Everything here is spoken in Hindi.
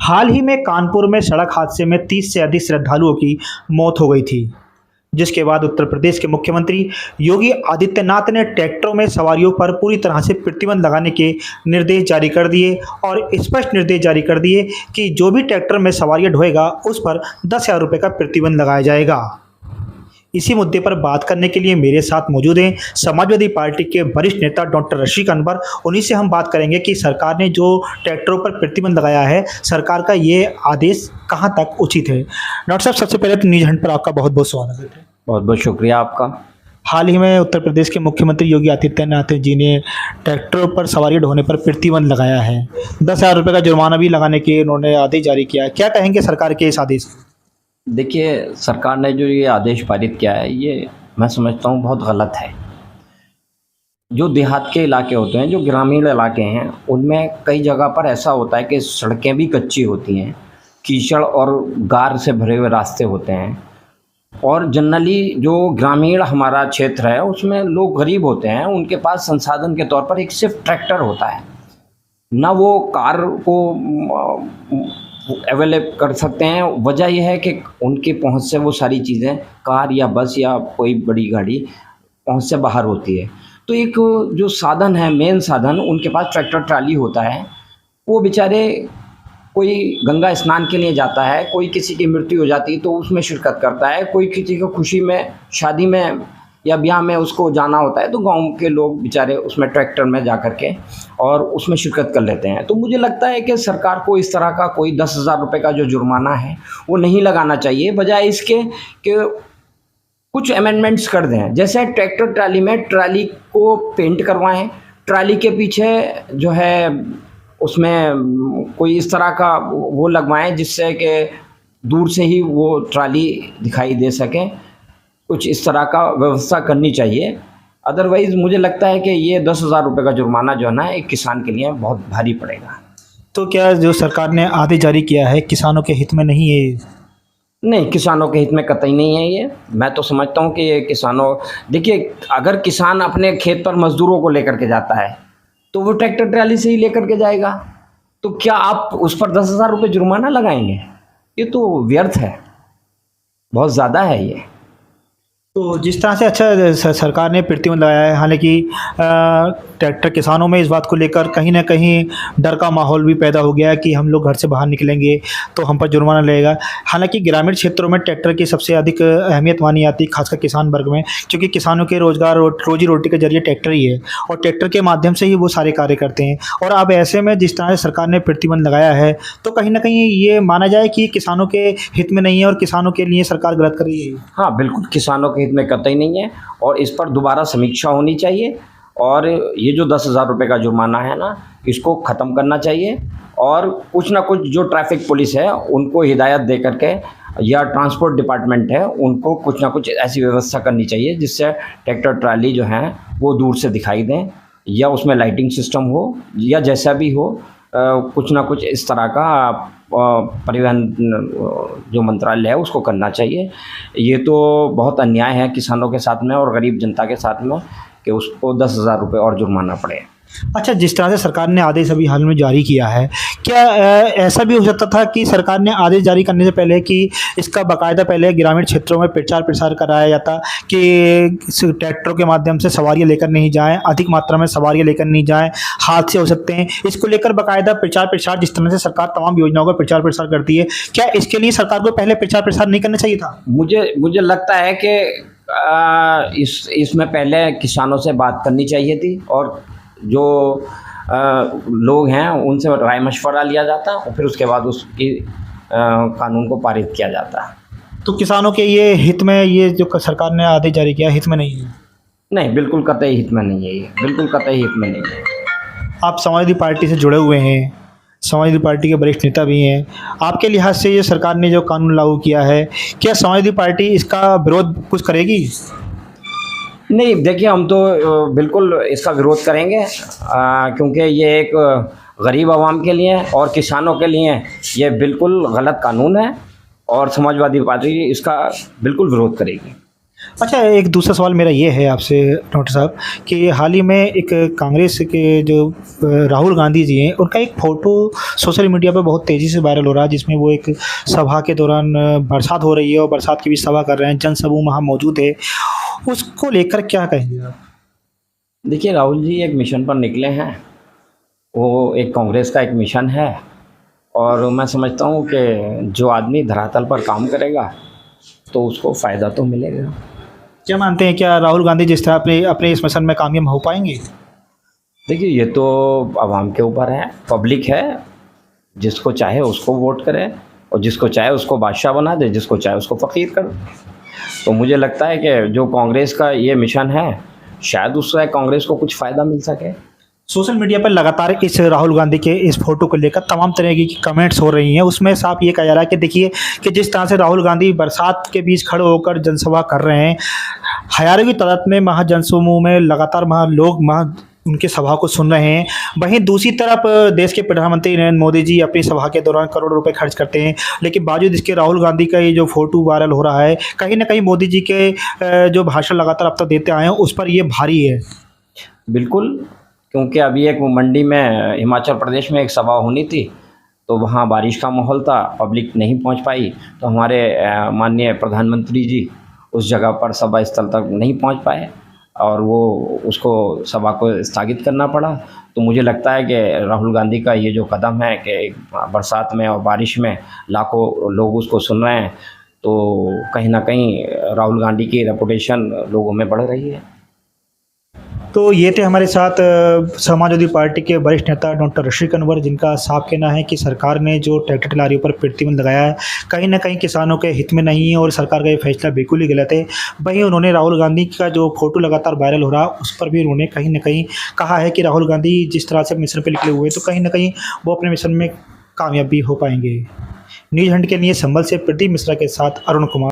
हाल ही में कानपुर में सड़क हादसे में 30 से अधिक श्रद्धालुओं की मौत हो गई थी, जिसके बाद उत्तर प्रदेश के मुख्यमंत्री योगी आदित्यनाथ ने ट्रैक्टरों में सवारियों पर पूरी तरह से प्रतिबंध लगाने के निर्देश जारी कर दिए और स्पष्ट निर्देश जारी कर दिए कि जो भी ट्रैक्टर में सवारियां ढोएगा उस पर 10,000 रुपये का प्रतिबंध लगाया जाएगा। इसी मुद्दे पर बात करने के लिए मेरे साथ मौजूद हैं समाजवादी पार्टी के वरिष्ठ नेता डॉक्टर रशीक अनवर। उन्हीं से हम बात करेंगे कि सरकार ने जो ट्रैक्टरों पर प्रतिबंध लगाया है, सरकार का ये आदेश कहां तक उचित है। डॉक्टर साहब, सबसे पहले तो न्यूज हंट पर आपका बहुत बहुत स्वागत है। बहुत बहुत शुक्रिया आपका। हाल ही में उत्तर प्रदेश के मुख्यमंत्री योगी आदित्यनाथ जी ने ट्रैक्टरों पर सवारी ढोने पर प्रतिबंध लगाया है। 10,000 रुपये का जुर्माना भी लगाने के उन्होंने आदेश जारी किया है। क्या कहेंगे सरकार के इस आदेश को? देखिए, सरकार ने जो ये आदेश पारित किया है, ये मैं समझता हूँ बहुत गलत है। जो देहात के इलाके होते हैं, जो ग्रामीण इलाके हैं, उनमें कई जगह पर ऐसा होता है कि सड़कें भी कच्ची होती हैं, कीचड़ और गार से भरे हुए रास्ते होते हैं। और जनरली जो ग्रामीण हमारा क्षेत्र है, उसमें लोग गरीब होते हैं, उनके पास संसाधन के तौर पर एक सिर्फ ट्रैक्टर होता है, ना वो कार को अवेलेबल कर सकते हैं। वजह यह है कि उनके पहुंच से वो सारी चीज़ें कार या बस या कोई बड़ी गाड़ी पहुंच से बाहर होती है। तो एक जो साधन है, मेन साधन, उनके पास ट्रैक्टर ट्राली होता है। वो बेचारे, कोई गंगा स्नान के लिए जाता है, कोई किसी की मृत्यु हो जाती है तो उसमें शिरकत करता है, कोई किसी को खुशी में, शादी में या ब्याह में उसको जाना होता है, तो गांव के लोग बेचारे उसमें ट्रैक्टर में जा कर के और उसमें शिरकत कर लेते हैं। तो मुझे लगता है कि सरकार को इस तरह का कोई 10,000 रुपये का जो जुर्माना है वो नहीं लगाना चाहिए, बजाय इसके कि कुछ अमेंडमेंट्स कर दें। जैसे ट्रैक्टर ट्राली में ट्राली को पेंट करवाएं, ट्राली के पीछे जो है उसमें कोई इस तरह का वो लगवाएं जिससे कि दूर से ही वो ट्राली दिखाई दे सके। कुछ इस तरह का व्यवस्था करनी चाहिए। अदरवाइज़ मुझे लगता है कि ये 10,000 रुपये का जुर्माना जो है ना, एक किसान के लिए बहुत भारी पड़ेगा। तो क्या जो सरकार ने आदेश जारी किया है किसानों के हित में नहीं है? नहीं, किसानों के हित में कतई नहीं है ये। मैं तो समझता हूँ कि ये किसानों, देखिए, अगर किसान अपने खेत पर मजदूरों को लेकर के जाता है तो वो ट्रैक्टर ट्राली से ही लेकर के जाएगा, तो क्या आप उस पर 10,000 रुपये जुर्माना लगाएंगे? ये तो व्यर्थ है, बहुत ज़्यादा है ये। तो जिस तरह से अच्छा सरकार ने प्रतिबंध लगाया है, हालांकि ट्रैक्टर किसानों में इस बात को लेकर कहीं ना कहीं डर का माहौल भी पैदा हो गया है कि हम लोग घर से बाहर निकलेंगे तो हम पर जुर्माना लगेगा। हालांकि ग्रामीण क्षेत्रों में ट्रैक्टर की सबसे अधिक अहमियत मानी जाती है, खासकर किसान वर्ग में, क्योंकि किसानों के रोज़गार और रोजी रोटी के जरिए ट्रैक्टर ही है और ट्रैक्टर के माध्यम से ही वो सारे कार्य करते हैं। और अब ऐसे में जिस तरह से सरकार ने प्रतिबंध लगाया है तो कहीं ना कहीं ये माना जाए कि किसानों के हित में नहीं है और किसानों के लिए सरकार गलत कर रही है। हाँ, बिल्कुल किसानों के हित में कतई नहीं है और इस पर दोबारा समीक्षा होनी चाहिए। और ये जो 10,000 रुपये का जुर्माना है ना, इसको ख़त्म करना चाहिए और कुछ ना कुछ जो ट्रैफिक पुलिस है उनको हिदायत दे करके, या ट्रांसपोर्ट डिपार्टमेंट है उनको कुछ ना कुछ ऐसी व्यवस्था करनी चाहिए जिससे ट्रैक्टर ट्राली जो हैं वो दूर से दिखाई दें, या उसमें लाइटिंग सिस्टम हो, या जैसा भी हो, कुछ ना कुछ इस तरह का परिवहन जो मंत्रालय है उसको करना चाहिए। ये तो बहुत अन्याय है किसानों के साथ में और गरीब जनता के साथ में कि उसको 10,000 रुपये और जुर्माना पड़े। अच्छा, जिस तरह से सरकार ने आदेश अभी हाल में जारी किया है, क्या ऐसा भी हो सकता था कि सरकार ने आदेश जारी करने से पहले कि इसका बाकायदा पहले ग्रामीण क्षेत्रों में प्रचार प्रसार कराया जाता कि ट्रैक्टरों के माध्यम से सवारियां लेकर नहीं जाएं, अधिक मात्रा में सवारियां लेकर नहीं जाएं, हादसे हो सकते हैं, इसको लेकर बाकायदा प्रचार प्रसार, जिस तरह से सरकार तमाम योजनाओं का प्रचार प्रसार करती है, क्या इसके लिए सरकार को पहले प्रचार प्रसार नहीं करना चाहिए था? मुझे लगता है कि इसमें पहले किसानों से बात करनी चाहिए थी और जो लोग हैं उनसे राय मशवरा लिया जाता और फिर उसके बाद उसकी कानून को पारित किया जाता। तो किसानों के ये हित में ये जो सरकार ने आदेश जारी किया हित में नहीं है? नहीं, बिल्कुल कतई हित में नहीं है ये, बिल्कुल कतई हित में नहीं है। आप समाजवादी पार्टी से जुड़े हुए हैं, समाजवादी पार्टी के वरिष्ठ नेता भी हैं, आपके लिहाज से ये सरकार ने जो कानून लागू किया है, क्या समाजवादी पार्टी इसका विरोध कुछ करेगी? नहीं, देखिए, हम तो बिल्कुल इसका विरोध करेंगे क्योंकि ये एक गरीब आवाम के लिए और किसानों के लिए ये बिल्कुल गलत कानून है और समाजवादी पार्टी इसका बिल्कुल विरोध करेगी। अच्छा, एक दूसरा सवाल मेरा ये है आपसे डॉक्टर साहब कि हाल ही में एक कांग्रेस के जो राहुल गांधी जी हैं, उनका एक फ़ोटो सोशल मीडिया पे बहुत तेज़ी से वायरल हो रहा है, जिसमें वो एक सभा के दौरान बरसात हो रही है और बरसात की भी सभा कर रहे हैं, जनसमूह वहाँ मौजूद है। उसको लेकर क्या कहेंगे आप? देखिए, राहुल जी एक मिशन पर निकले हैं, वो एक कांग्रेस का एक मिशन है और मैं समझता हूँ कि जो आदमी धरातल पर काम करेगा तो उसको फ़ायदा तो मिलेगा। क्या मानते हैं, क्या राहुल गांधी जिस तरह अपने अपने इस मिशन में कामयाब हो पाएँगे? देखिए, ये तो आवाम के ऊपर है, पब्लिक है, जिसको चाहे उसको वोट करे और जिसको चाहे उसको बादशाह बना दे, जिसको चाहे उसको फ़कीर कर दे। तो मुझे लगता है कि जो कांग्रेस का ये मिशन है, शायद उससे कांग्रेस को कुछ फ़ायदा मिल सके। सोशल मीडिया पर लगातार इस राहुल गांधी के इस फोटो को लेकर तमाम तरह की कमेंट्स हो रही हैं। उसमें साफ ये कहा जा रहा है कि देखिए कि जिस तरह से राहुल गांधी बरसात के बीच खड़े होकर जनसभा कर रहे हैं, हज़ारों की तादाद में वहाँ जनसमूह में लगातार वहाँ लोग वहाँ उनकी सभा को सुन रहे हैं। वहीं दूसरी तरफ देश के प्रधानमंत्री नरेंद्र मोदी जी अपनी सभा के दौरान करोड़ों रुपए खर्च करते हैं, लेकिन बावजूद इसके राहुल गांधी का ये जो फ़ोटो वायरल हो रहा है, कहीं न कहीं मोदी जी के जो भाषण लगातार अब तक देते आए हैं, उस पर ये भारी है। बिल्कुल, क्योंकि अभी एक मंडी में हिमाचल प्रदेश में एक सभा होनी थी, तो वहाँ बारिश का माहौल था, पब्लिक नहीं पहुँच पाई, तो हमारे माननीय प्रधानमंत्री जी उस जगह पर सभा स्थल तक नहीं पहुँच पाए और वो उसको सभा को स्थगित करना पड़ा। तो मुझे लगता है कि राहुल गांधी का ये जो कदम है कि बरसात में और बारिश में लाखों लोग उसको सुन रहे हैं, तो कहीं न कहीं राहुल गांधी की रेपुटेशन लोगों में बढ़ रही है। तो ये थे हमारे साथ समाजवादी पार्टी के वरिष्ठ नेता डॉक्टर ऋषि कनवर, जिनका साफ कहना है कि सरकार ने जो ट्रैक्टर ट्रालियों पर प्रतिबंध लगाया है, कहीं न कहीं किसानों के हित में नहीं है और सरकार का ये फैसला बिल्कुल ही गलत है। वहीं उन्होंने राहुल गांधी का जो फ़ोटो लगातार वायरल हो रहा है, उस पर भी उन्होंने कहीं न कहीं कहा है कि राहुल गांधी जिस तरह से मिशन पे निकले हुए हैं, तो कहीं न कहीं वो अपने मिशन में कामयाब भी हो पाएँगे। न्यूज़ हंट के लिए संभल से प्रदीप मिश्रा के साथ अरुण कुमार।